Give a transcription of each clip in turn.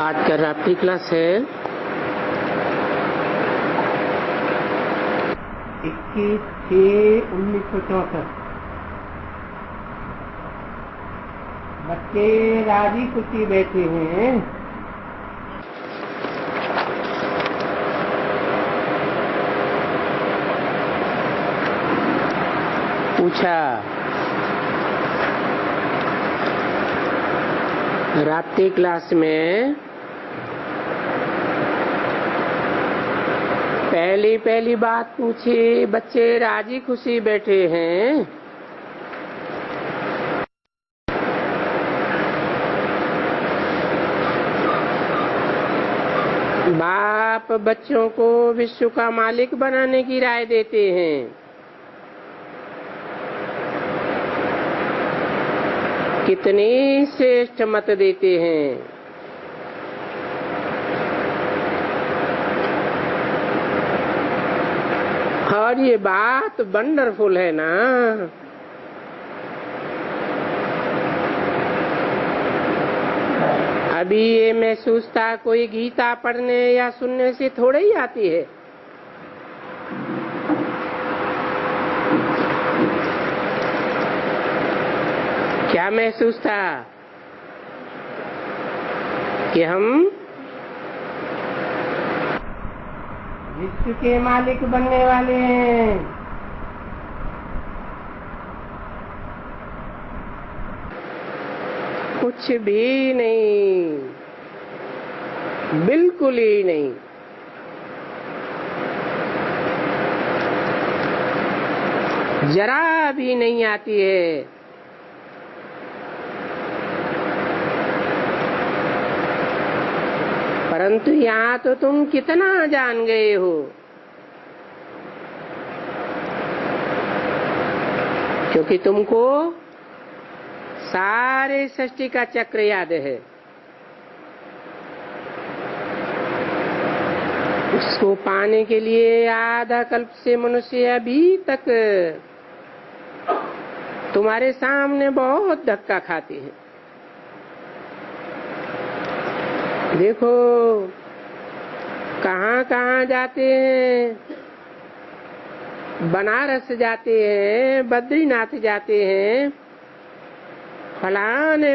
आज का रात्रि क्लास है 21/6/1964। बच्चे राजी खुशी बैठे हैं। पूछा रात्रि क्लास में पहली बात पूछी, बच्चे राजी खुशी बैठे हैं। बाप बच्चों को विश्व का मालिक बनाने की राय देते हैं। कितनी श्रेष्ठ मत देते हैं। और ये बात वंडरफुल है ना। अभी ये महसूस था कोई गीता पढ़ने या सुनने से थोड़ा ही आती है। क्या महसूस था कि हम विश्व के मालिक बनने वाले हैं। कुछ भी नहीं, बिल्कुल ही नहीं। जरा भी नहीं आती है। परंतु यहाँ तो तुम कितना जान गए हो। क्योंकि तुमको सारे सृष्टि का चक्र याद है। उसको पाने के लिए आधा कल्प से मनुष्य अभी तक तुम्हारे सामने बहुत धक्का खाते हैं। देखो कहाँ जाते हैं। बनारस जाते हैं, बद्रीनाथ जाते हैं,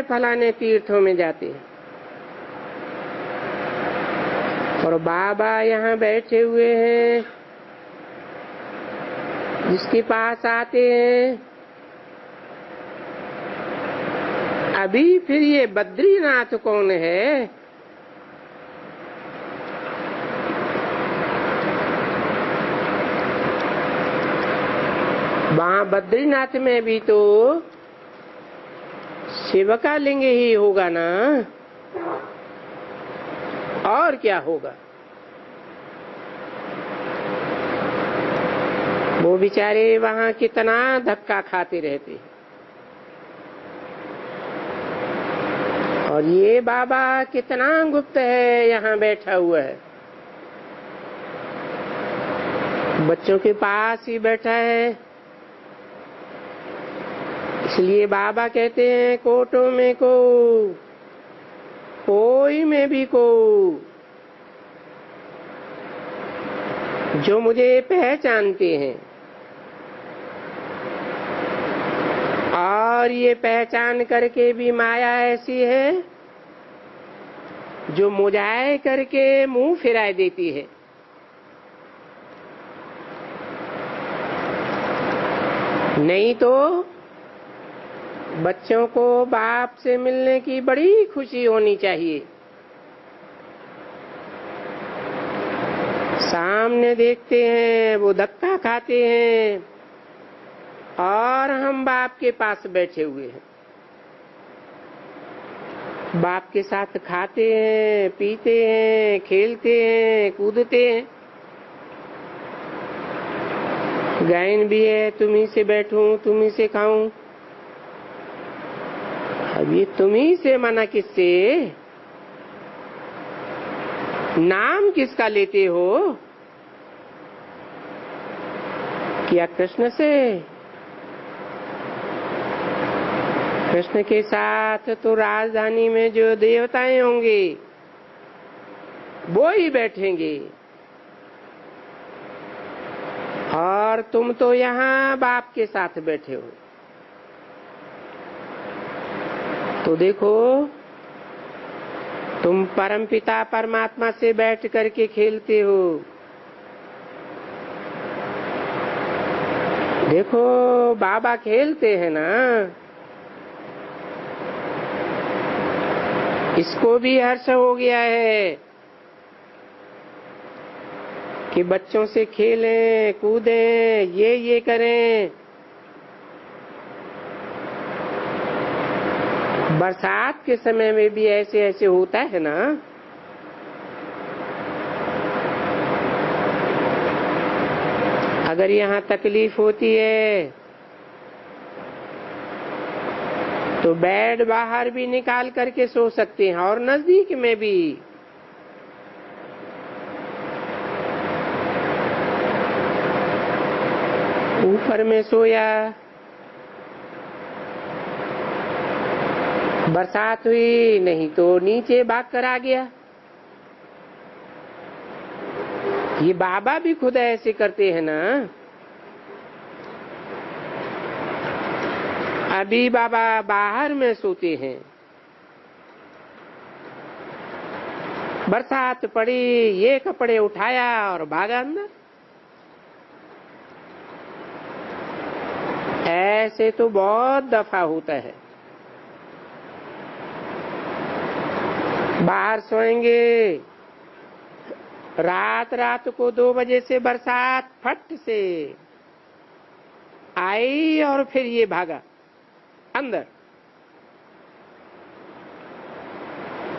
फलाने तीर्थों में जाते हैं। और बाबा यहाँ बैठे हुए हैं। जिसके पास आते हैं अभी फिर ये बद्रीनाथ कौन है। वहाँ बद्रीनाथ में भी तो शिव का लिंग ही होगा ना। और क्या होगा। वो बेचारे वहाँ कितना धक्का खाते रहते हैं। और ये बाबा कितना गुप्त है, यहाँ बैठा हुआ है। बच्चों के पास ही बैठा है। इसलिए बाबा कहते हैं कोटों में को, कोई में भी को, जो मुझे पहचानते हैं। और ये पहचान करके भी माया ऐसी है जो मुझाए करके मुंह फिराए देती है। नहीं तो बच्चों को बाप से मिलने की बड़ी खुशी होनी चाहिए। सामने देखते हैं वो धक्का खाते हैं और हम बाप के पास बैठे हुए हैं। बाप के साथ खाते हैं, पीते हैं, खेलते हैं, कूदते हैं। गायन भी है, तुम्ही से बैठूं, तुम्ही से खाऊं। अब ये तुम्ही से मना किससे। नाम किसका लेते हो। क्या कृष्ण से। कृष्ण के साथ तो राजधानी में जो देवताएं होंगे वो ही बैठेंगे। और तुम तो यहाँ बाप के साथ बैठे हो। तो देखो, तुम परमपिता परमात्मा से बैठ करके खेलते हो। देखो, बाबा खेलते हैं ना, इसको भी हर्ष हो गया है कि बच्चों से खेलें, कूदें, ये करें। बरसात के समय में भी ऐसे ऐसे होता है ना। अगर यहाँ तकलीफ होती है तो बेड बाहर भी निकाल करके सो सकते हैं, और नजदीक में भी। ऊपर में सोया, बरसात हुई, नहीं तो नीचे भाग कर आ गया। ये बाबा भी खुद ऐसे करते हैं ना। अभी बाबा बाहर में सोते हैं, बरसात पड़ी, ये कपड़े उठाया और भागा अंदर। ऐसे तो बहुत दफा होता है। बाहर सोएंगे, रात को 2 बजे से बरसात फट से आई और फिर ये भागा अंदर।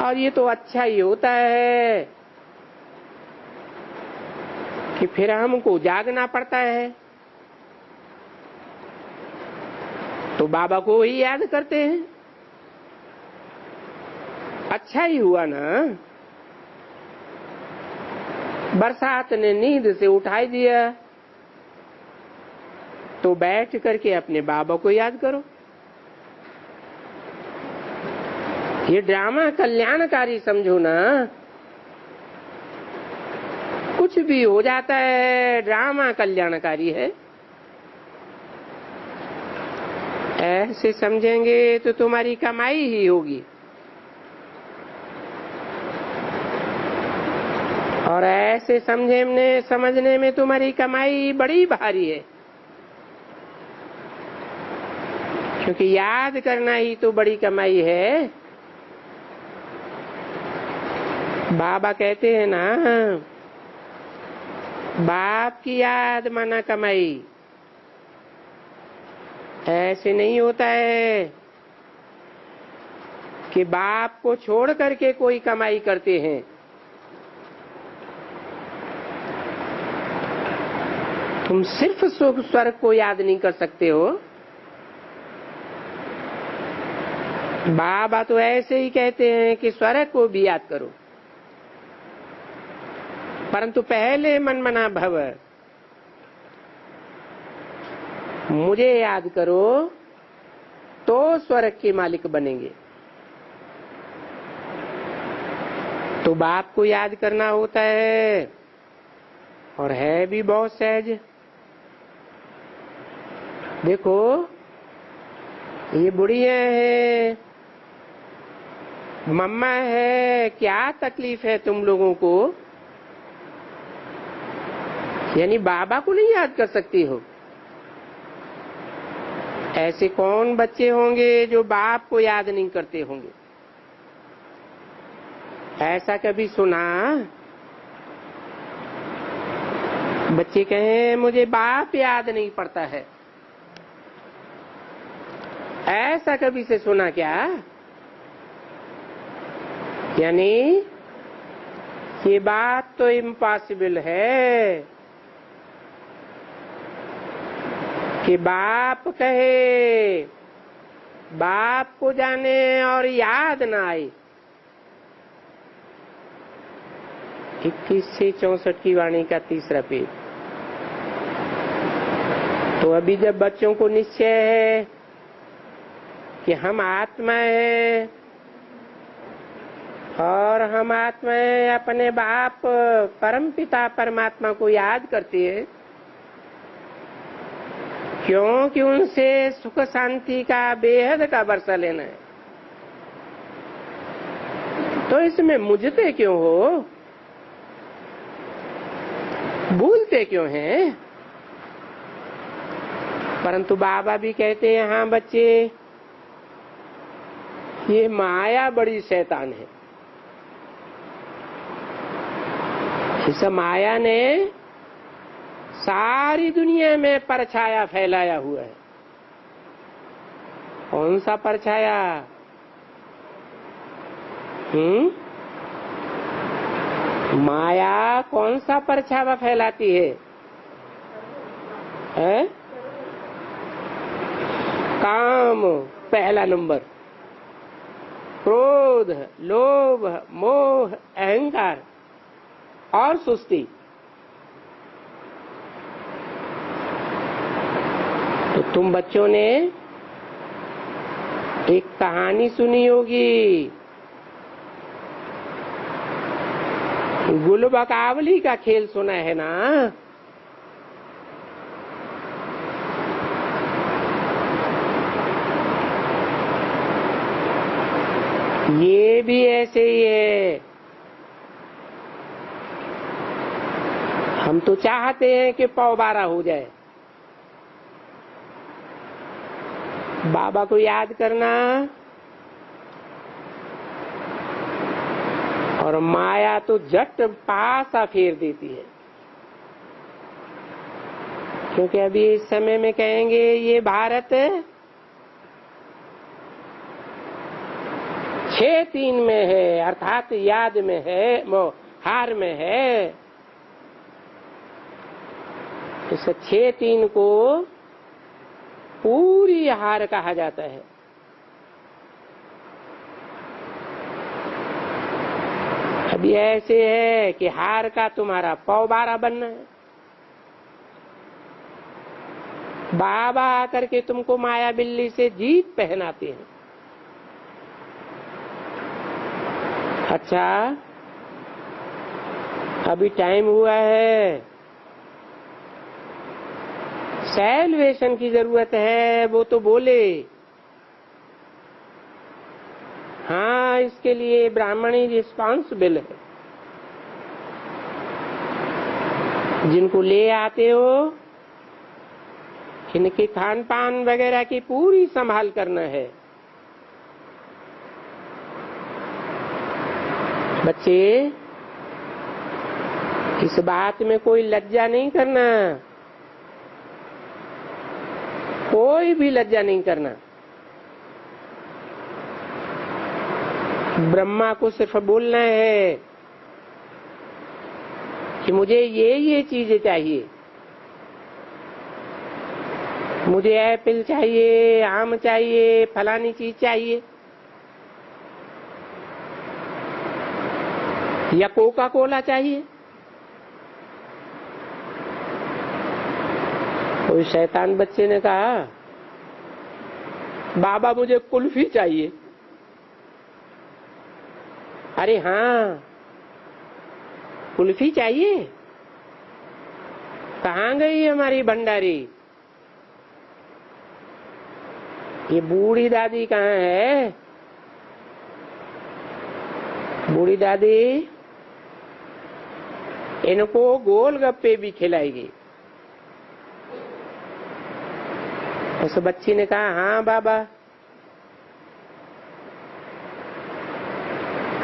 और ये तो अच्छा ही होता है कि फिर हमको जागना पड़ता है, तो बाबा को ही याद करते हैं। अच्छा ही हुआ ना, बरसात ने नींद से उठाई दिया, तो बैठ करके अपने बाबा को याद करो। ये ड्रामा कल्याणकारी समझो ना। कुछ भी हो जाता है, ड्रामा कल्याणकारी है। ऐसे समझेंगे तो तुम्हारी कमाई ही होगी, और ऐसे समझने में तुम्हारी कमाई बड़ी भारी है, क्योंकि याद करना ही तो बड़ी कमाई है। बाबा कहते हैं ना, बाप की याद माना कमाई। ऐसे नहीं होता है कि बाप को छोड़ करके कोई कमाई करते हैं। तुम सिर्फ सुख स्वर्ग को याद नहीं कर सकते हो। बाबा तो ऐसे ही कहते हैं कि स्वर्ग को भी याद करो, परंतु पहले मनमना भव, मुझे याद करो तो स्वर्ग के मालिक बनेंगे। तो बाप को याद करना होता है, और है भी बहुत सहज। देखो, ये बुढ़िया है, मम्मा है, क्या तकलीफ है तुम लोगों को? यानी बाबा को नहीं याद कर सकती हो। ऐसे कौन बच्चे होंगे जो बाप को याद नहीं करते होंगे? ऐसा कभी सुना? बच्चे कहें मुझे बाप याद नहीं पड़ता है, ऐसा कभी से सुना क्या? यानी ये बात तो इम्पॉसिबल है कि बाप कहे, बाप को जाने और याद ना आए। 21 से 64 की वाणी का 3रा पेज। तो अभी जब बच्चों को निश्चय है कि हम आत्मा है और हम आत्माएं अपने बाप परम पिता परमात्मा को याद करती है, क्योंकि उनसे सुख शांति का बेहद का वर्षा लेना है। तो इसमें मुझते क्यों हो, भूलते क्यों हैं? परंतु बाबा भी कहते हैं, हाँ बच्चे, ये माया बड़ी शैतान है। इस माया ने सारी दुनिया में परछाया फैलाया हुआ है। कौन सा परछाया? माया कौन सा परछावा फैलाती है? काम पहला नंबर, क्रोध, लोभ, मोह, अहंकार और सुस्ती। तो तुम बच्चों ने एक कहानी सुनी होगी, गुलबकावली का खेल सुना है ना? ये भी ऐसे ही है। हम तो चाहते हैं कि पौबारा हो जाए। बाबा को याद करना और माया तो झट पासा फेर देती है, क्योंकि अभी इस समय में कहेंगे ये भारत 6-3 में है, अर्थात याद में है, वो हार में है। इस 6-3 को पूरी हार कहा जाता है। अभी ऐसे है कि हार का तुम्हारा पौबारा बनना है। बाबा आकर के तुमको माया बिल्ली से जीत पहनाते हैं। अच्छा, अभी टाइम हुआ है, सैल्वेशन की जरूरत है, वो तो बोले। हाँ, इसके लिए ब्राह्मणी रिस्पॉन्सिबल है। जिनको ले आते हो, इनके खान पान वगैरह की पूरी संभाल करना है। बच्चे, इस बात में कोई लज्जा नहीं करना, कोई भी लज्जा नहीं करना। ब्रह्मा को सिर्फ बोलना है कि मुझे ये चीजें चाहिए, मुझे एप्पल चाहिए, आम चाहिए, फलानी चीज चाहिए, या कोका कोला चाहिए। कोई शैतान बच्चे ने कहा, बाबा मुझे कुल्फी चाहिए। अरे हाँ, कुल्फी चाहिए? कहाँ गई हमारी भंडारी? ये बूढ़ी दादी कहाँ है? बूढ़ी दादी इनको गोलगप्पे भी खिलाएगी। उस बच्ची ने कहा, हाँ बाबा।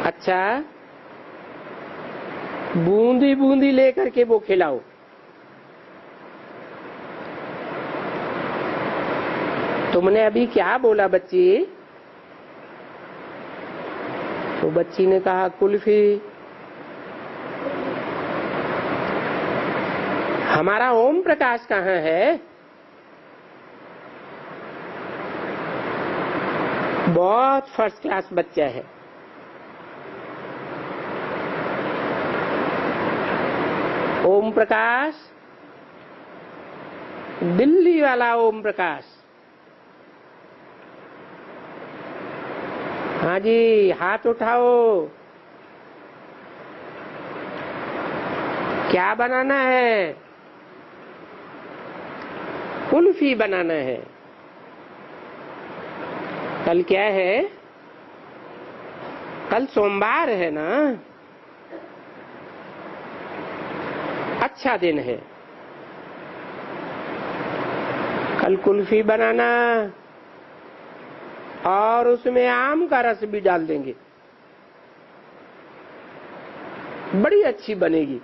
अच्छा, बूंदी बूंदी लेकर के वो खिलाओ। तुमने अभी क्या बोला बच्ची? तो बच्ची ने कहा, कुल्फी। हमारा ओम प्रकाश कहाँ है? बहुत फर्स्ट क्लास बच्चा है। ओम प्रकाश, दिल्ली वाला ओम प्रकाश। हाँ जी, हाथ उठाओ। क्या बनाना है? कुल्फी बनाना है। कल क्या है? कल सोमवार है ना, अच्छा दिन है। कल कुल्फी बनाना और उसमें आम का रस भी डाल देंगे, बड़ी अच्छी बनेगी।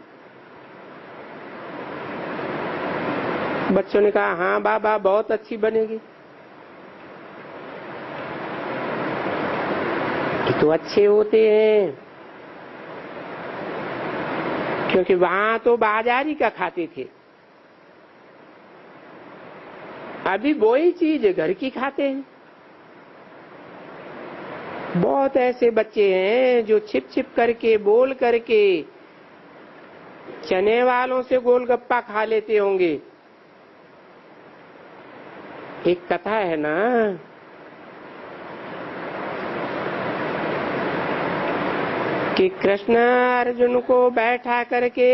बच्चों ने कहा हाँ बाबा बहुत अच्छी बनेगी। ये तो अच्छे होते हैं, क्योंकि वहां तो बाजारी का खाते थे, अभी वही चीज घर की खाते हैं। बहुत ऐसे बच्चे हैं जो छिप छिप करके बोल करके चने वालों से गोलगप्पा खा लेते होंगे। एक कथा है ना, कि कृष्ण अर्जुन को बैठा करके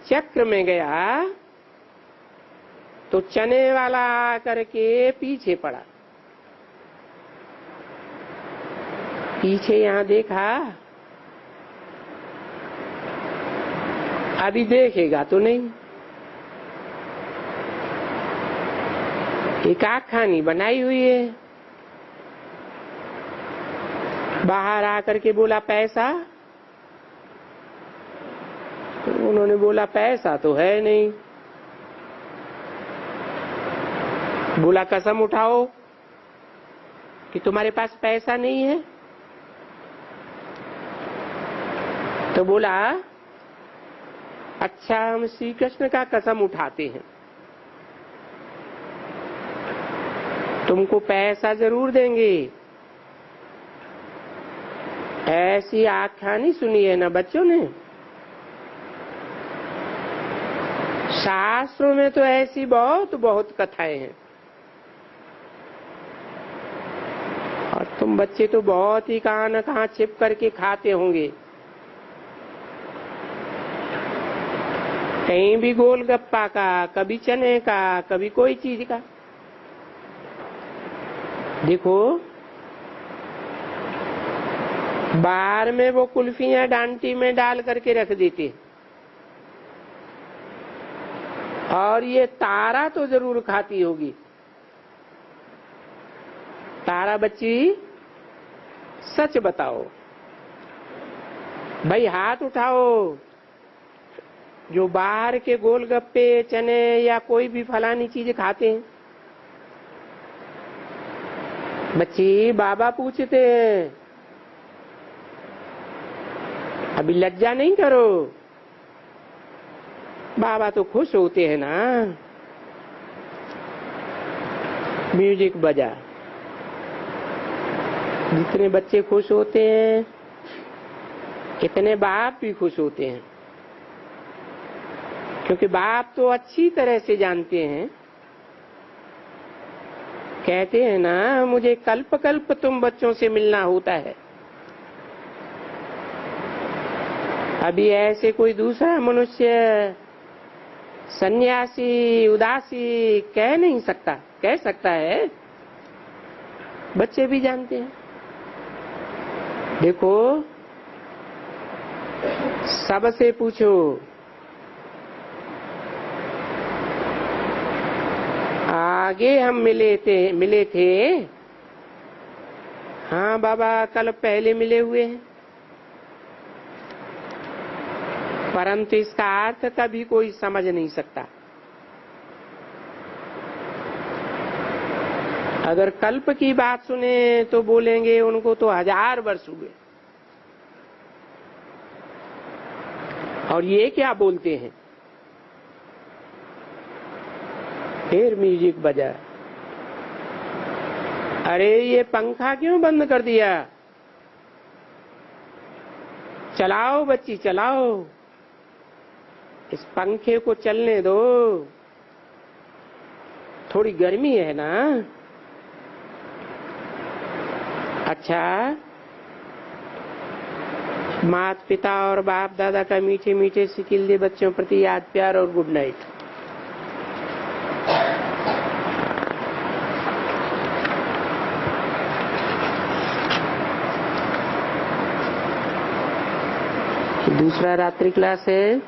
चक्र में गया तो चने वाला आकर के पीछे पड़ा। पीछे यहां देखा, अभी देखेगा तो नहीं। एक आखानी बनाई हुई है। बाहर आकर के बोला पैसा, तो उन्होंने बोला पैसा तो है नहीं। बोला कसम उठाओ कि तुम्हारे पास पैसा नहीं है। तो बोला अच्छा हम श्री कृष्ण का कसम उठाते हैं, तुमको पैसा जरूर देंगे। ऐसी आख्यानी सुनी है ना बच्चों ने, शास्त्रों में तो ऐसी बहुत बहुत कथाएं हैं। और तुम बच्चे तो बहुत ही कहां न कहां छिप करके खाते होंगे। कहीं भी गोलगप्पा का, कभी चने का, कभी कोई चीज का। देखो बाहर में वो कुल्फियां डांटी में डाल करके रख देते, और ये तारा तो जरूर खाती होगी। तारा बच्ची सच बताओ भाई, हाथ उठाओ जो बाहर के गोलगप्पे चने या कोई भी फलानी चीज खाते हैं। बच्ची बाबा पूछते हैं, अभी लज्जा नहीं करो, बाबा तो खुश होते हैं ना। म्यूजिक बजा। जितने बच्चे खुश होते हैं इतने बाप भी खुश होते हैं, क्योंकि बाप तो अच्छी तरह से जानते हैं। कहते हैं ना मुझे कल्प कल्प तुम बच्चों से मिलना होता है। अभी ऐसे कोई दूसरा मनुष्य सन्यासी उदासी कह नहीं सकता, कह सकता है, बच्चे भी जानते हैं। देखो सबसे पूछो, आगे हम मिले थे। हाँ बाबा कल पहले मिले हुए हैं, परंतु इसका अर्थ कभी कोई समझ नहीं सकता। अगर कल्प की बात सुने तो बोलेंगे उनको तो 1000 वर्ष हुए, और ये क्या बोलते हैं। फिर म्यूजिक बजा। अरे ये पंखा क्यों बंद कर दिया? चलाओ बच्ची चलाओ, इस पंखे को चलने दो, थोड़ी गर्मी है ना। अच्छा माता पिता और बाप दादा का मीठे मीठे सिकिल्दे बच्चों प्रति याद प्यार और गुड नाइट। दूसरा रात्रि क्लास है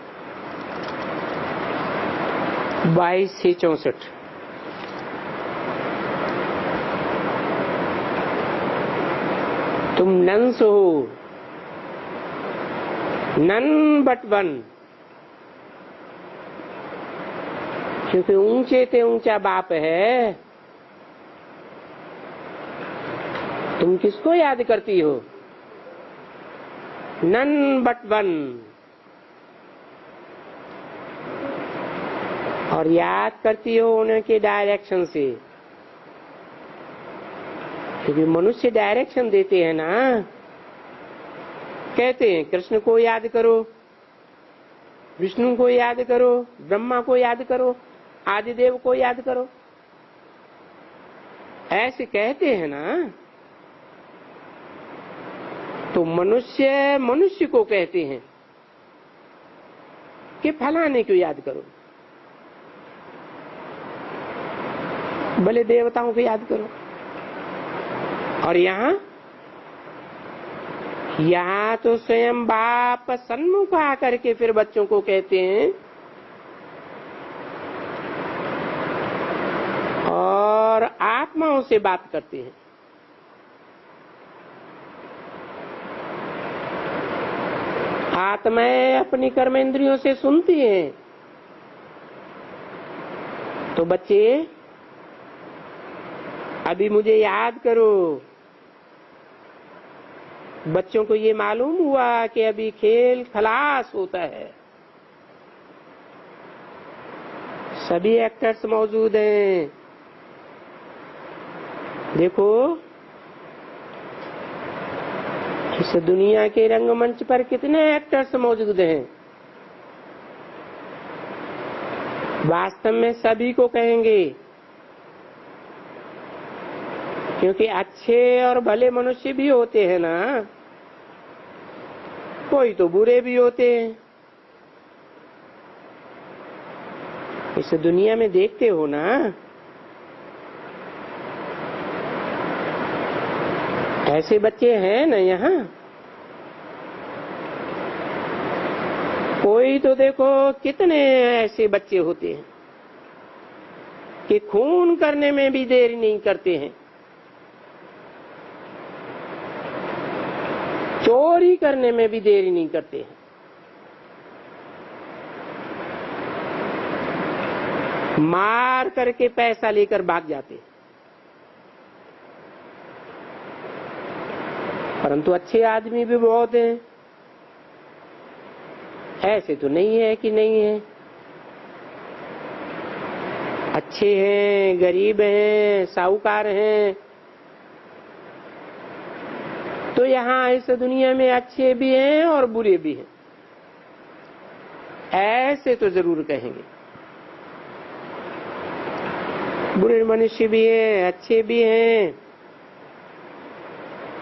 22 से 64। तुम नंस हो, नन बट वन, क्योंकि ऊंचे ते ऊंचा बाप है। तुम किसको याद करती हो? None but one. और याद करती हो उनके डायरेक्शन से, क्योंकि मनुष्य डायरेक्शन देते हैं ना। कहते हैं कृष्ण को याद करो, विष्णु को याद करो, ब्रह्मा को याद करो, आदिदेव को याद करो, ऐसे कहते हैं ना। तो मनुष्य मनुष्य को कहते हैं कि फलाने को याद करो, भले देवताओं को याद करो। और यहाँ तो स्वयं बाप सन्मुख आकर के फिर बच्चों को कहते हैं और आत्माओं से बात करते हैं। आत्माएं अपनी कर्मेंद्रियों से सुनती हैं। तो बच्चे अभी मुझे याद करो। बच्चों को ये मालूम हुआ कि अभी खेल खलास होता है, सभी एक्टर्स मौजूद हैं। देखो इस दुनिया के रंगमंच पर कितने एक्टर्स मौजूद हैं। वास्तव में सभी को कहेंगे, क्योंकि अच्छे और भले मनुष्य भी होते हैं ना, कोई तो बुरे भी होते हैं। इस दुनिया में देखते हो ना, ऐसे बच्चे हैं ना यहाँ। कोई तो देखो कितने ऐसे बच्चे होते हैं कि खून करने में भी देर नहीं करते हैं, चोरी करने में भी देरी नहीं करते हैं, मार करके पैसा लेकर भाग जाते हैं। परंतु अच्छे आदमी भी बहुत हैं। ऐसे तो नहीं है कि नहीं है, अच्छे हैं, गरीब हैं, साहूकार हैं। तो यहाँ इस दुनिया में अच्छे भी हैं और बुरे भी हैं, ऐसे तो जरूर कहेंगे। बुरे मनुष्य भी हैं, अच्छे भी हैं।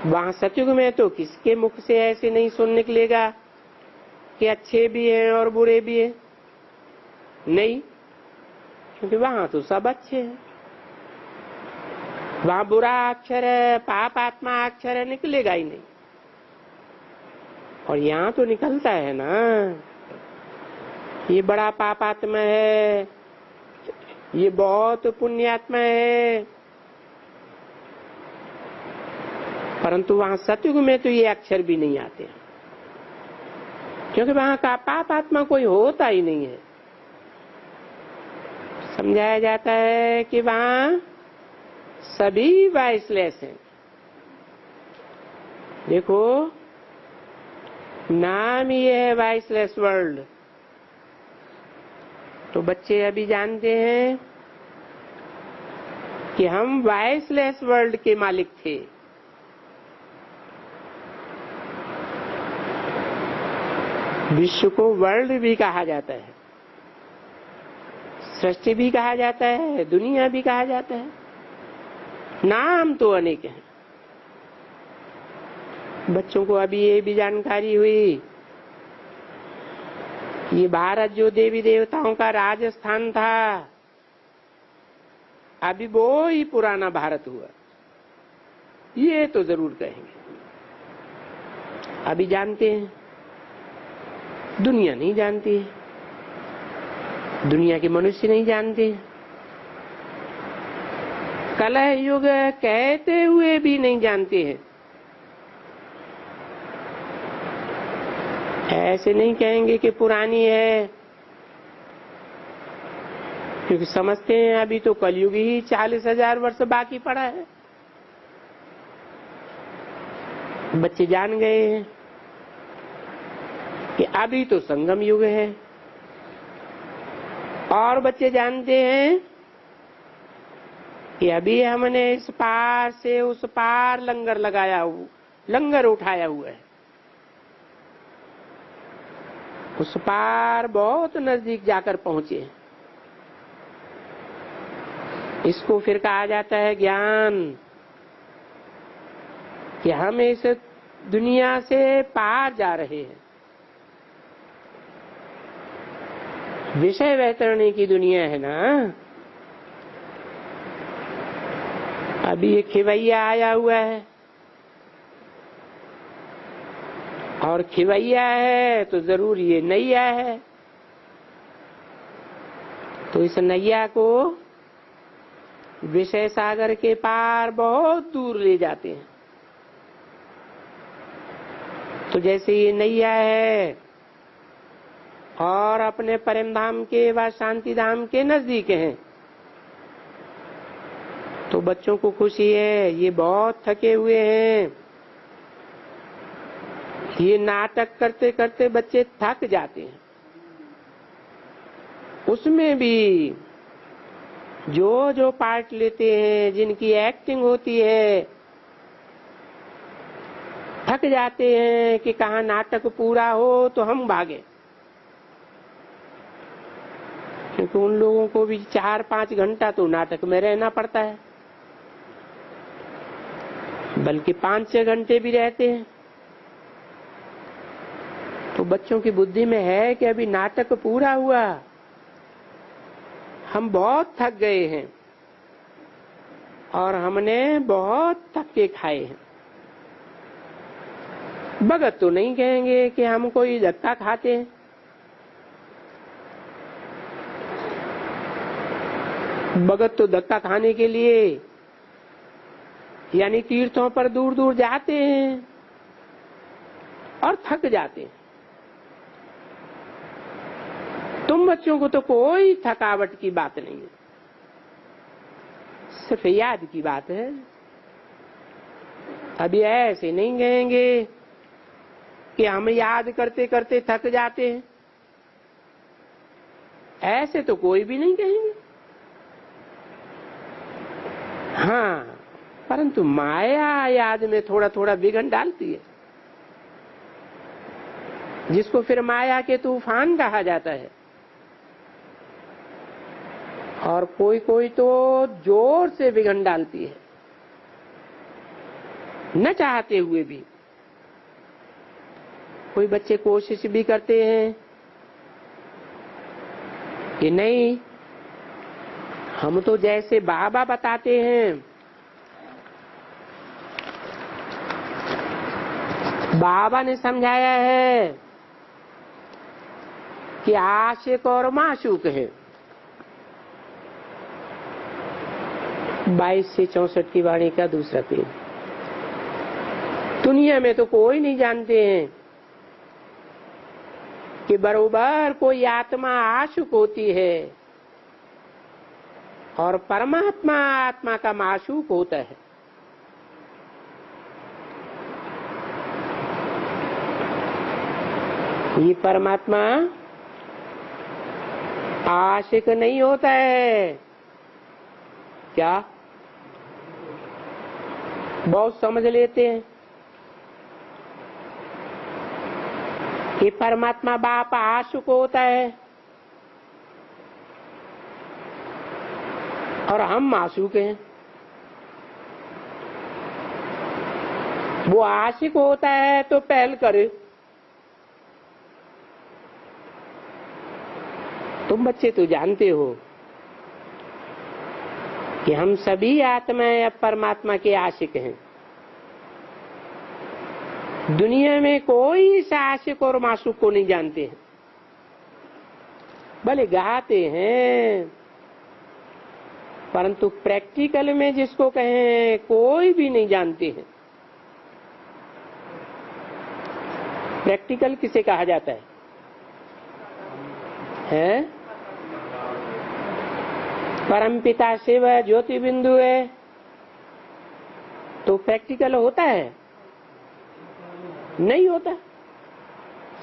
वहां सतयुग में तो किसके मुख से ऐसे नहीं सुन निकलेगा कि अच्छे भी हैं और बुरे भी हैं। नहीं, क्योंकि वहां तो सब अच्छे हैं। वहां बुरा अक्षर है, पाप आत्मा अक्षर है, निकलेगा ही नहीं। और यहाँ तो निकलता है ना, ये बड़ा पाप आत्मा है, ये बहुत पुण्यात्मा है। परंतु वहां सतयुग में तो ये अक्षर भी नहीं आते, क्योंकि वहां का पाप आत्मा कोई होता ही नहीं है। समझाया जाता है कि वहां सभी वाइसलेस हैं। देखो नाम ही है वाइसलेस वर्ल्ड। तो बच्चे अभी जानते हैं कि हम वाइसलेस वर्ल्ड के मालिक थे। विश्व को वर्ल्ड भी कहा जाता है, सृष्टि भी कहा जाता है, दुनिया भी कहा जाता है। नाम तो अनेक हैं, बच्चों को अभी ये भी जानकारी हुई, ये भारत जो देवी देवताओं का राजस्थान था, अभी वो ही पुराना भारत हुआ, ये तो जरूर कहेंगे। अभी जानते हैं, दुनिया नहीं जानती है, दुनिया के मनुष्य नहीं जानते, कलह युग कहते हुए भी नहीं जानते हैं। ऐसे नहीं कहेंगे कि पुरानी है, क्योंकि समझते हैं अभी तो कलयुग ही 40,000 वर्ष बाकी पड़ा है। बच्चे जान गए हैं कि अभी तो संगम युग है, और बच्चे जानते हैं कि अभी हमने इस पार से उस पार लंगर लगाया हुआ, लंगर उठाया हुआ है, उस पार बहुत नजदीक जाकर पहुंचे। इसको फिर कहा जाता है ज्ञान, कि हम इस दुनिया से पार जा रहे हैं। विषय वैतरणी की दुनिया है ना। अभी एक खिवैया आया हुआ है, और खिवैया है तो जरूर ये नैया है, तो इस नैया को विषय सागर के पार बहुत दूर ले जाते हैं। तो जैसे ये नैया है और अपने परम धाम के व शांति धाम के नजदीक हैं, तो बच्चों को खुशी है, ये बहुत थके हुए हैं। ये नाटक करते करते बच्चे थक जाते हैं, उसमें भी जो जो पार्ट लेते हैं, जिनकी एक्टिंग होती है, थक जाते हैं कि कहाँ नाटक पूरा हो तो हम भागे, क्योंकि उन लोगों को भी 4-5 घंटा तो नाटक में रहना पड़ता है, बल्कि 5-6 घंटे भी रहते हैं। तो बच्चों की बुद्धि में है कि अभी नाटक पूरा हुआ, हम बहुत थक गए हैं और हमने बहुत धक्के खाए हैं। भगत तो नहीं कहेंगे कि हम कोई धक्का खाते हैं, भगत तो धक्का खाने के लिए यानी तीर्थों पर दूर दूर जाते हैं और थक जाते हैं। तुम बच्चों को तो कोई थकावट की बात नहीं है, सिर्फ याद की बात है। अभी ऐसे नहीं कहेंगे कि हम याद करते करते थक जाते हैं, ऐसे तो कोई भी नहीं कहेंगे। हाँ, परंतु माया याद में थोड़ा थोड़ा विघ्न डालती है, जिसको फिर माया के तूफान कहा जाता है। और कोई कोई तो जोर से विघ्न डालती है, न चाहते हुए भी। कोई बच्चे कोशिश भी करते हैं कि नहीं, हम तो जैसे बाबा बताते हैं, बाबा ने समझाया है कि आशिक और माशूक है। 22 से 64 की वाणी का दूसरा पेज। दुनिया में तो कोई नहीं जानते हैं कि बरोबर कोई आत्मा आशुक होती है और परमात्मा आत्मा का माशूक होता है। ये परमात्मा आशिक नहीं होता है। क्या बहुत समझ लेते हैं कि परमात्मा बाप आशुक होता है और हम माशूक हैं। वो आशिक होता है तो पहल करे। तुम बच्चे तो जानते हो कि हम सभी आत्माएं अब परमात्मा के आशिक हैं। दुनिया में कोई इस आशिक और मासूक को नहीं जानते हैं। भले गाते हैं, परंतु प्रैक्टिकल में जिसको कहें कोई भी नहीं जानते हैं। प्रैक्टिकल किसे कहा जाता है? हैं? परमपिता शिव ज्योति बिंदु है तो प्रैक्टिकल होता है? नहीं होता।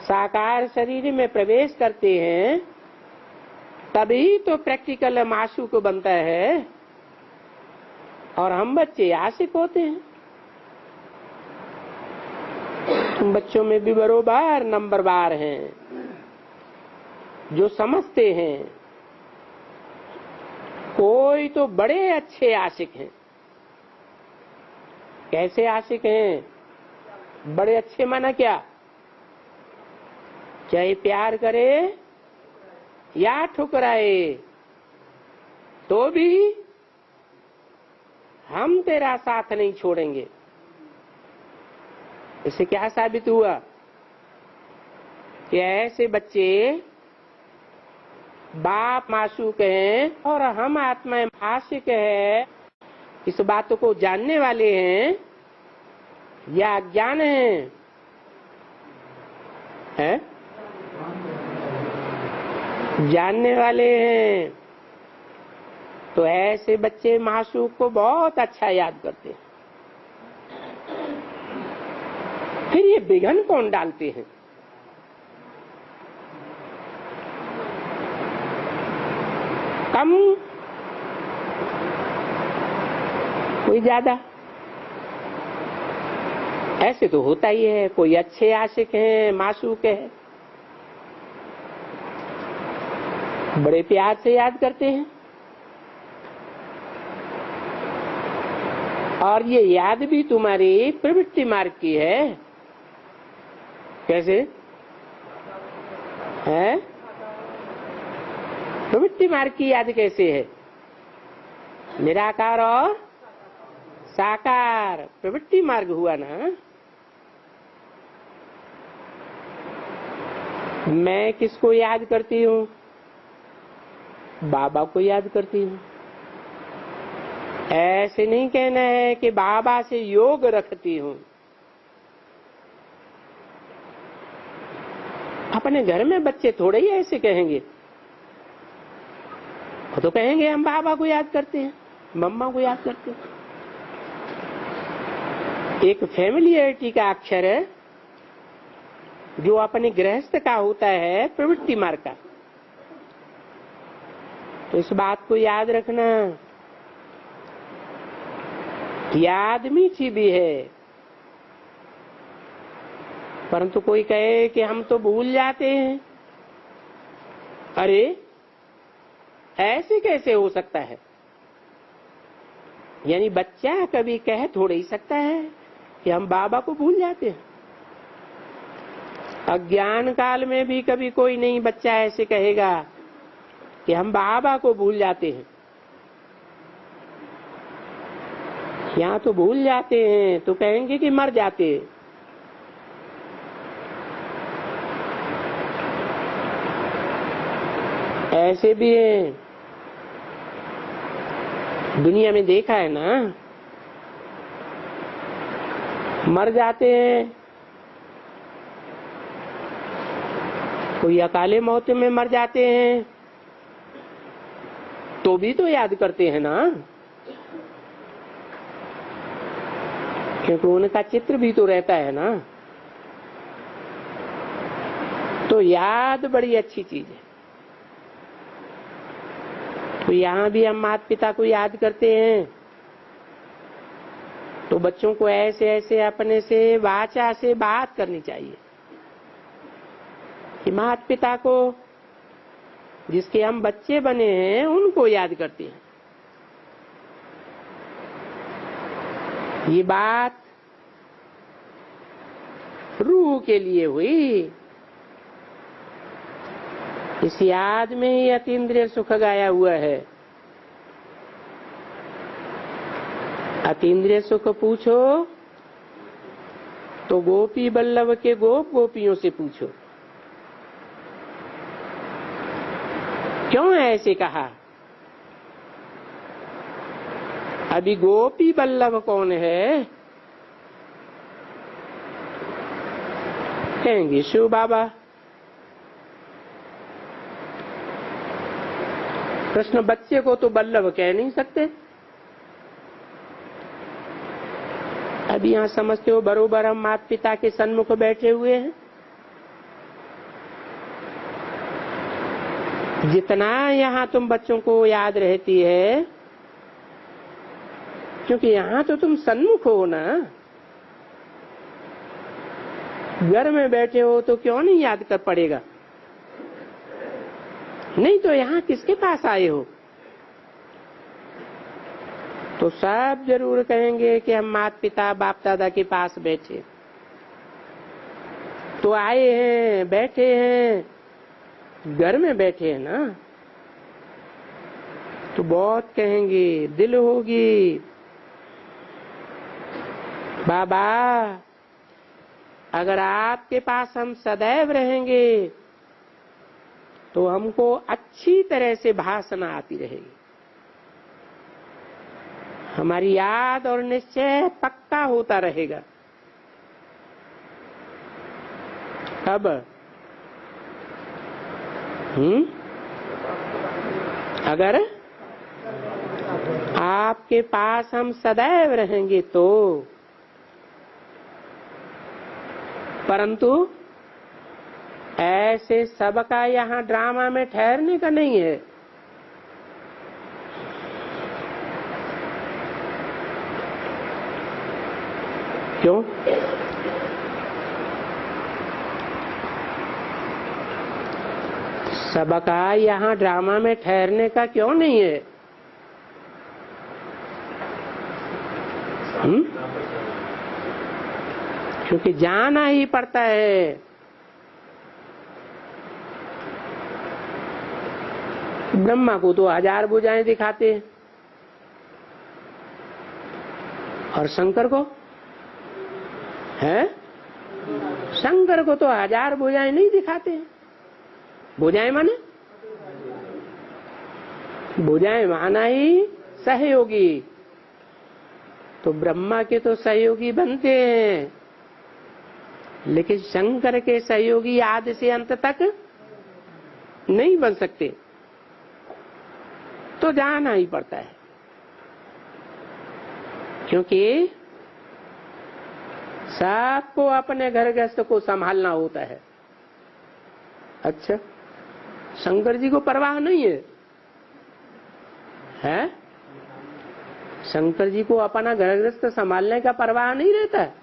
साकार शरीर में प्रवेश करते हैं तभी तो प्रैक्टिकल मासूक बनता है, और हम बच्चे आशिक होते हैं। तुम बच्चों में भी बरोबर नंबरवार हैं जो समझते हैं। कोई तो बड़े अच्छे आशिक हैं। कैसे आशिक हैं? बड़े अच्छे माना क्या? चाहे प्यार करे या ठुकराए तो भी हम तेरा साथ नहीं छोड़ेंगे। इससे क्या साबित हुआ कि ऐसे बच्चे बाप मासूक हैं और हम आत्माएं आशिक है। इस बात को जानने वाले हैं या अज्ञान है? जानने वाले हैं। तो ऐसे बच्चे मासूक को बहुत अच्छा याद करते हैं। फिर ये विघन कौन डालते हैं? कम कोई ज्यादा? ऐसे तो होता ही है। कोई अच्छे आशिक हैं, मासूक है, बड़े प्यार से याद करते हैं। और ये याद भी तुम्हारी प्रवृत्ति मार्ग की है। कैसे है? प्रवृत्ति मार्ग की याद कैसे है? निराकार और साकार प्रवृत्ति मार्ग हुआ ना। मैं किसको याद करती हूँ? बाबा को याद करती हूँ। ऐसे नहीं कहना है कि बाबा से योग रखती हूँ। अपने घर में बच्चे थोड़े ही ऐसे कहेंगे। वो तो कहेंगे हम बाबा को याद करते हैं, मम्मा को याद करते हैं। एक फैमिलियरिटी का अक्षर है जो अपने गृहस्थ का होता है, प्रवृत्ति मार्ग का। तो इस बात को याद रखना। याद मीठी भी है, परंतु कोई कहे कि हम तो भूल जाते हैं। अरे ऐसे कैसे हो सकता है? यानी बच्चा कभी कह थोड़ा ही सकता है कि हम बाबा को भूल जाते हैं। अज्ञान काल में भी कभी कोई नहीं बच्चा ऐसे कहेगा कि हम बाबा को भूल जाते हैं। यहाँ तो भूल जाते हैं तो कहेंगे कि मर जाते हैं। ऐसे भी है, दुनिया में देखा है ना। मर जाते हैं, कोई अकाले मौत में मर जाते हैं तो भी तो याद करते हैं ना, क्योंकि उनका चित्र भी तो रहता है ना। तो याद बड़ी अच्छी चीज है। तो यहाँ भी हम माता पिता को याद करते हैं तो बच्चों को ऐसे ऐसे अपने से वाचा से बात करनी चाहिए कि माता पिता को, जिसके हम बच्चे बने हैं, उनको याद करते हैं। ये बात रूह के लिए हुई। इस याद में ही अतीन्द्रिय सुख गाया हुआ है। अतीन्द्रिय सुख पूछो तो गोपी बल्लभ के गोप गोपियों से पूछो। क्यों ऐसे कहा? अभी गोपी बल्लभ कौन है? कहेंगे शिव बाबा। कृष्ण बच्चे को तो बल्लभ कह नहीं सकते। अभी यहां समझते हो बरोबर हम माता पिता के सन्मुख बैठे हुए हैं। जितना यहाँ तुम बच्चों को याद रहती है, क्योंकि यहाँ तो तुम सन्मुख हो ना। घर में बैठे हो तो क्यों नहीं याद कर पड़ेगा? नहीं तो यहाँ किसके पास आए हो? तो सब जरूर कहेंगे कि हम माता पिता बाप दादा के पास बैठे। तो आए हैं, बैठे हैं, घर में बैठे हैं ना। तो बहुत कहेंगे, दिल होगी बाबा अगर आपके पास हम सदैव रहेंगे तो हमको अच्छी तरह से भाषणा आती रहेगी। हमारी याद और निश्चय पक्का होता रहेगा। अब अगर आपके पास हम सदैव रहेंगे तो, परंतु ऐसे सबका यहाँ ड्रामा में ठहरने का नहीं है। क्यों? सबका यहाँ ड्रामा में ठहरने का क्यों नहीं है? क्योंकि जाना ही पड़ता है। ब्रह्मा को तो 1000 भुजाएं दिखाते हैं और शंकर को है, शंकर को तो 1000 भुजाएं नहीं दिखाते हैं। भुजाएं माने, भुजाएं माना ही सहयोगी। तो ब्रह्मा के तो सहयोगी बनते हैं, लेकिन शंकर के सहयोगी आदि से अंत तक नहीं बन सकते। तो जाना ही पड़ता है, क्योंकि सबको अपने घर गृहस्थ को संभालना होता है। अच्छा, शंकर जी को परवाह नहीं है, है? शंकर जी को अपना घर गृहस्थ संभालने का परवाह नहीं रहता है।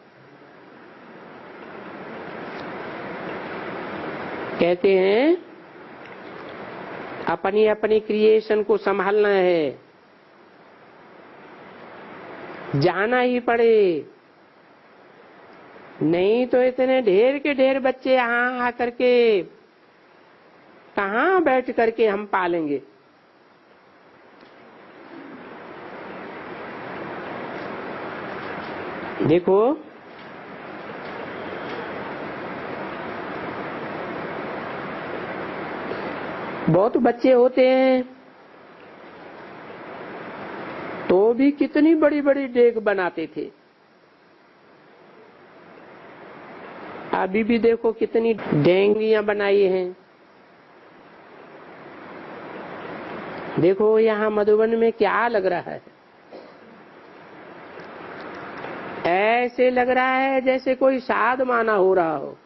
कहते हैं अपनी अपनी क्रिएशन को संभालना है, जाना ही पड़े। नहीं तो इतने ढेर के ढेर बच्चे यहाँ आकर के कहाँ बैठ करके हम पालेंगे? देखो, बहुत बच्चे होते हैं तो भी कितनी बड़ी बड़ी डेग बनाते थे। अभी भी देखो कितनी डेंगियां बनाई हैं। देखो यहाँ मधुबन में क्या लग रहा है, ऐसे लग रहा है जैसे कोई साध माना हो रहा हो।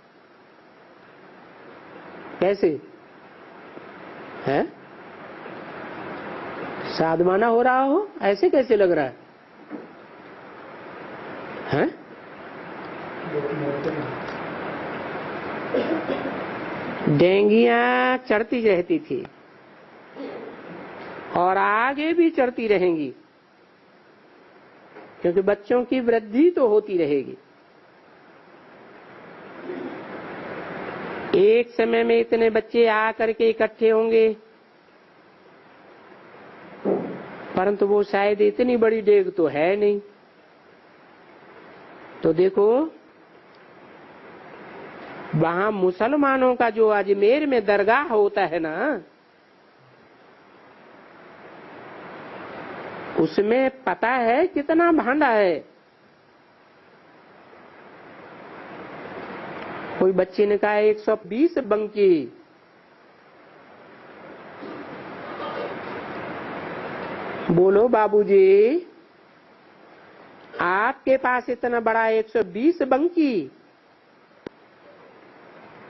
कैसे है? साधमाना हो रहा हो, ऐसे कैसे लग रहा है? हैं? डेंगियां चढ़ती रहती थी और आगे भी चढ़ती रहेंगी, क्योंकि बच्चों की वृद्धि तो होती रहेगी। एक समय में इतने बच्चे आ करके इकट्ठे होंगे, परंतु वो शायद इतनी बड़ी डेग तो है नहीं। तो देखो वहां मुसलमानों का जो अजमेर में दरगाह होता है ना, उसमें पता है कितना भांडा है। कोई बच्चे ने कहा 120 बंकी। बोलो बाबूजी, आपके पास इतना बड़ा 120 बंकी?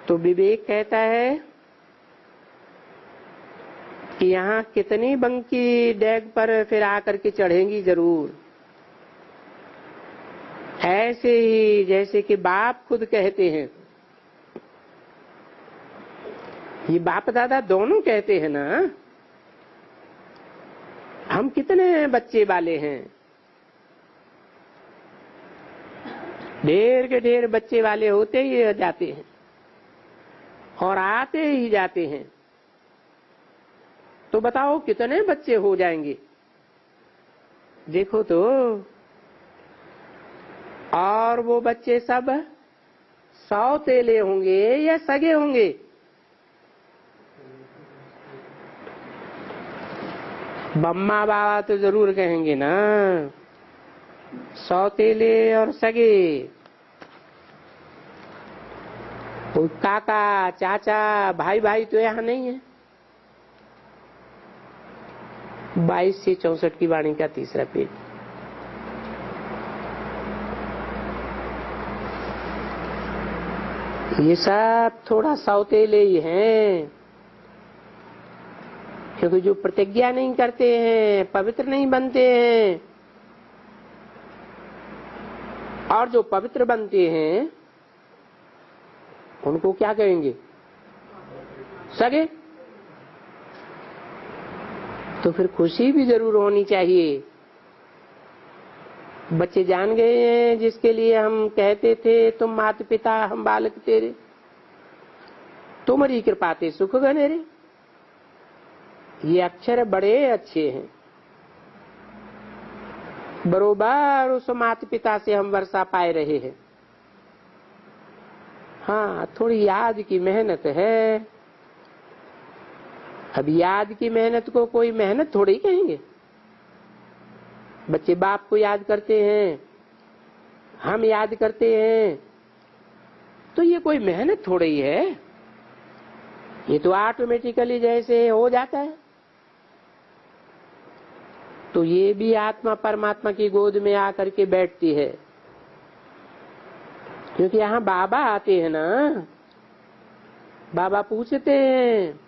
तो विवेक कहता है कि यहाँ कितनी बंकी डेग पर फिर आकर के चढ़ेंगी जरूर। ऐसे ही जैसे कि बाप खुद कहते हैं, ये बाप दादा दोनों कहते हैं ना, हम कितने बच्चे वाले हैं, ढेर के ढेर बच्चे वाले होते ही जाते हैं और आते ही जाते हैं। तो बताओ कितने बच्चे हो जाएंगे? देखो तो, और वो बच्चे सब सौतेले होंगे या सगे होंगे? बम्मा बाबा तो जरूर कहेंगे ना, सौतेले और सगे। कोई काका चाचा भाई भाई तो यहाँ नहीं है। 22 से 64 की वाणी का तीसरा पेज। ये सब थोड़ा सौतेले ही हैं, क्योंकि जो प्रतिज्ञा नहीं करते हैं, पवित्र नहीं बनते हैं, और जो पवित्र बनते हैं उनको क्या कहेंगे? सगे। तो फिर खुशी भी जरूर होनी चाहिए। बच्चे जान गए हैं जिसके लिए हम कहते थे तुम माता पिता हम बालक तेरे, तुम्हारी कृपा ते सुख गनेरे। ये अक्षर बड़े अच्छे हैं। बरोबर उस माता पिता से हम वर्षा पाए रहे हैं। हाँ, थोड़ी याद की मेहनत है। अब याद की मेहनत को कोई मेहनत थोड़ी कहेंगे। बच्चे बाप को याद करते हैं, हम याद करते हैं, तो ये कोई मेहनत थोड़ी है। ये तो ऑटोमेटिकली जैसे हो जाता है। तो ये भी आत्मा परमात्मा की गोद में आकर के बैठती है, क्योंकि यहाँ बाबा आते हैं ना। बाबा पूछते हैं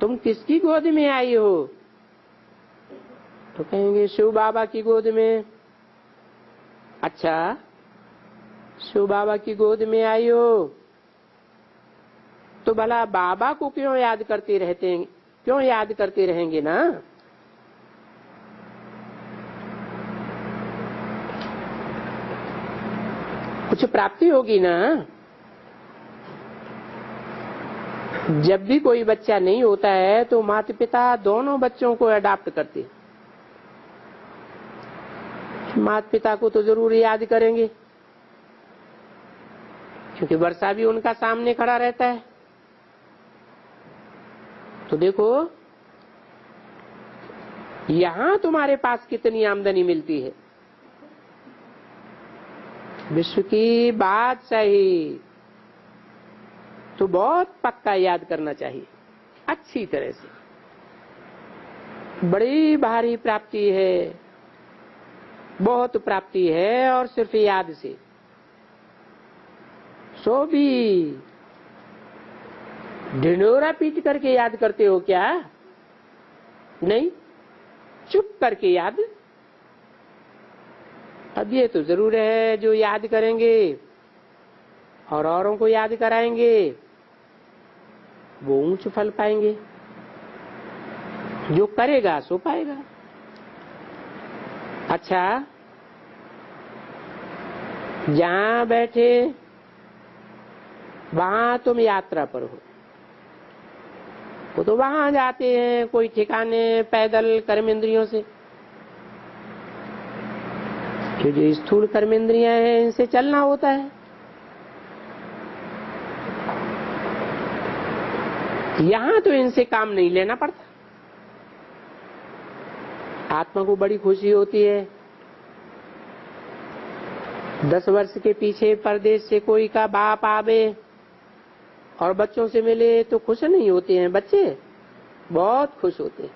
तुम किसकी गोद में आई हो? तो कहेंगे शिव बाबा की गोद में। अच्छा, शिव बाबा की गोद में आई हो तो भला बाबा को क्यों याद करते रहते हैं? क्यों याद करते रहेंगे ना? कुछ प्राप्ति होगी ना। जब भी कोई बच्चा नहीं होता है तो माता पिता दोनों बच्चों को अडॉप्ट करते हैं। माता पिता को तो जरूर याद करेंगे, क्योंकि वर्षा भी उनका सामने खड़ा रहता है। तो देखो यहां तुम्हारे पास कितनी आमदनी मिलती है। विश्व की बादशाही तो बहुत पक्का याद करना चाहिए, अच्छी तरह से। बड़ी भारी प्राप्ति है, बहुत प्राप्ति है, और सिर्फ याद से। सो भी ढिंडोरा पीट करके याद करते हो क्या? नहीं, चुप करके याद। अब ये तो जरूर है जो याद करेंगे और औरों को याद कराएंगे वो ऊंच फल पाएंगे। जो करेगा सो पाएगा। अच्छा, जहां बैठे वहां तुम यात्रा पर हो। वो तो वहां जाते हैं कोई ठिकाने पैदल कर्मेंद्रियों से, कि जो स्थूल कर्मेंद्रियां हैं इनसे चलना होता है। यहां तो इनसे काम नहीं लेना पड़ता। आत्मा को बड़ी खुशी होती है। 10 वर्ष के पीछे परदेश से कोई का बाप आवे और बच्चों से मिले तो खुश नहीं होते हैं बच्चे, बहुत खुश होते हैं।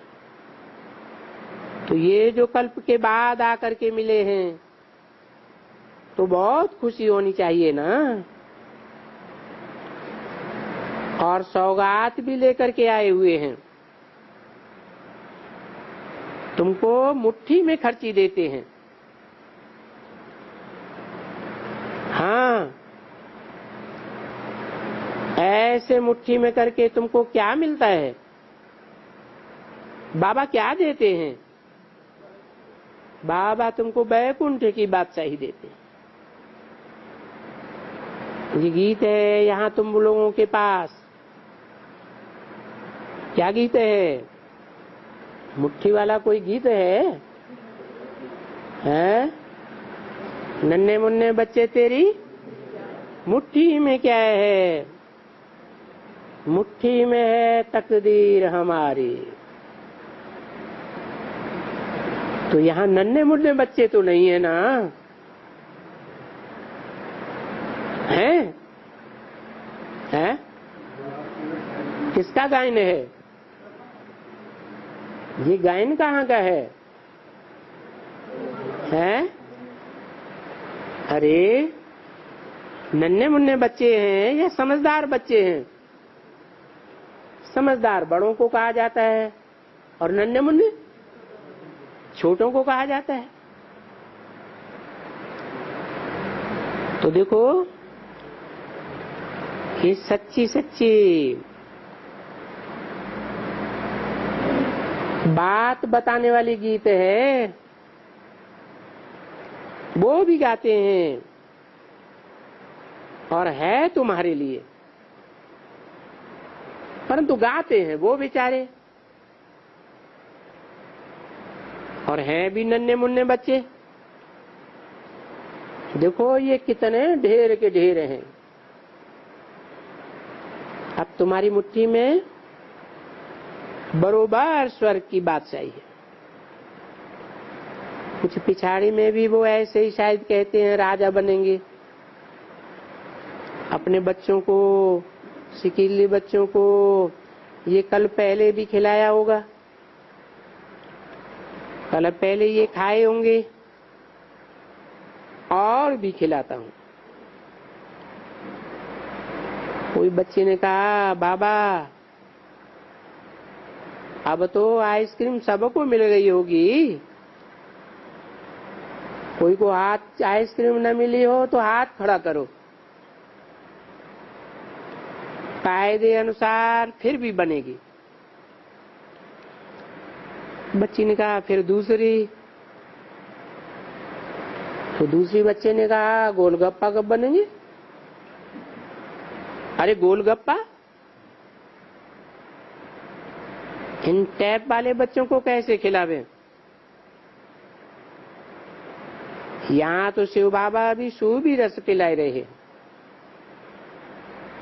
तो ये जो कल्प के बाद आकर के मिले हैं तो बहुत खुशी होनी चाहिए ना। और सौगात भी लेकर के आए हुए हैं, तुमको मुट्ठी में खर्ची देते हैं। हाँ, ऐसे मुट्ठी में करके तुमको क्या मिलता है? बाबा क्या देते हैं? बाबा तुमको बैकुंठ की बादशाही देते हैं। ये गीत है यहाँ तुम लोगों के पास। क्या गीत है? मुट्ठी वाला कोई गीत है? हैं? नन्हे मुन्ने बच्चे तेरी मुट्ठी में क्या है? मुट्ठी में है तकदीर हमारी। तो यहाँ नन्हे मुन्ने बच्चे तो नहीं है ना? हैं? हैं? किसका गायन है? ये गायन कहाँ का है? हैं? अरे नन्हे मुन्ने बच्चे हैं या समझदार बच्चे हैं? समझदार बड़ों को कहा जाता है और नन्हे मुन्ने छोटों को कहा जाता है। तो देखो ये सच्ची सच्ची बात बताने वाली गीत है। वो भी गाते हैं और है तुम्हारे लिए, परंतु गाते हैं वो बेचारे और हैं भी नन्हे मुन्ने बच्चे। देखो ये कितने ढेर के ढेर हैं। अब तुम्हारी मुट्ठी में बरोबर स्वर्ग की बादशाही है। कुछ पिछाड़ी में भी वो ऐसे ही शायद कहते हैं राजा बनेंगे। अपने बच्चों को, सिकीली बच्चों को ये कल पहले भी खिलाया होगा, कल पहले ये खाए होंगे और भी खिलाता हूं। कोई बच्चे ने कहा बाबा अब तो आइसक्रीम सबको मिल गई होगी, कोई को हाथ आइसक्रीम न मिली हो तो हाथ खड़ा करो, कायदे अनुसार फिर भी बनेगी। बच्ची ने कहा फिर दूसरी, तो दूसरी बच्चे ने कहा गोलगप्पा कब बनेंगे? अरे गोलगप्पा इन टैप वाले बच्चों को कैसे खिलावे? यहाँ तो शिव बाबा भी सूबी रस पिला रहे हैं,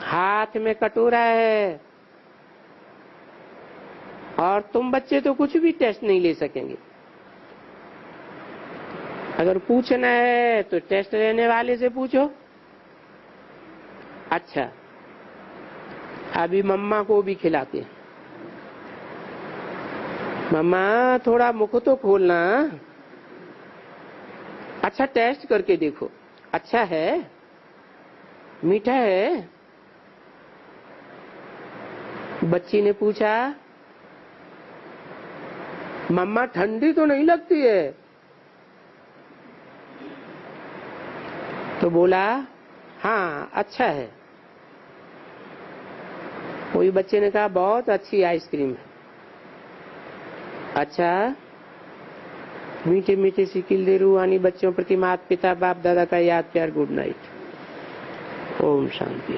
हाथ में कटोरा है और तुम बच्चे तो कुछ भी टेस्ट नहीं ले सकेंगे। अगर पूछना है तो टेस्ट लेने वाले से पूछो। अच्छा अभी मम्मा को भी खिलाते हैं। मम्मा थोड़ा मुख तो खोलना। अच्छा टेस्ट करके देखो, अच्छा है, मीठा है। बच्ची ने पूछा मम्मा ठंडी तो नहीं लगती है? तो बोला हाँ अच्छा है। कोई बच्चे ने कहा बहुत अच्छी आइसक्रीम है। अच्छा मीठे मीठे सिकिल दे रूहानी बच्चों प्रति माता पिता बाप दादा का याद प्यार। Good night. ओम शांति।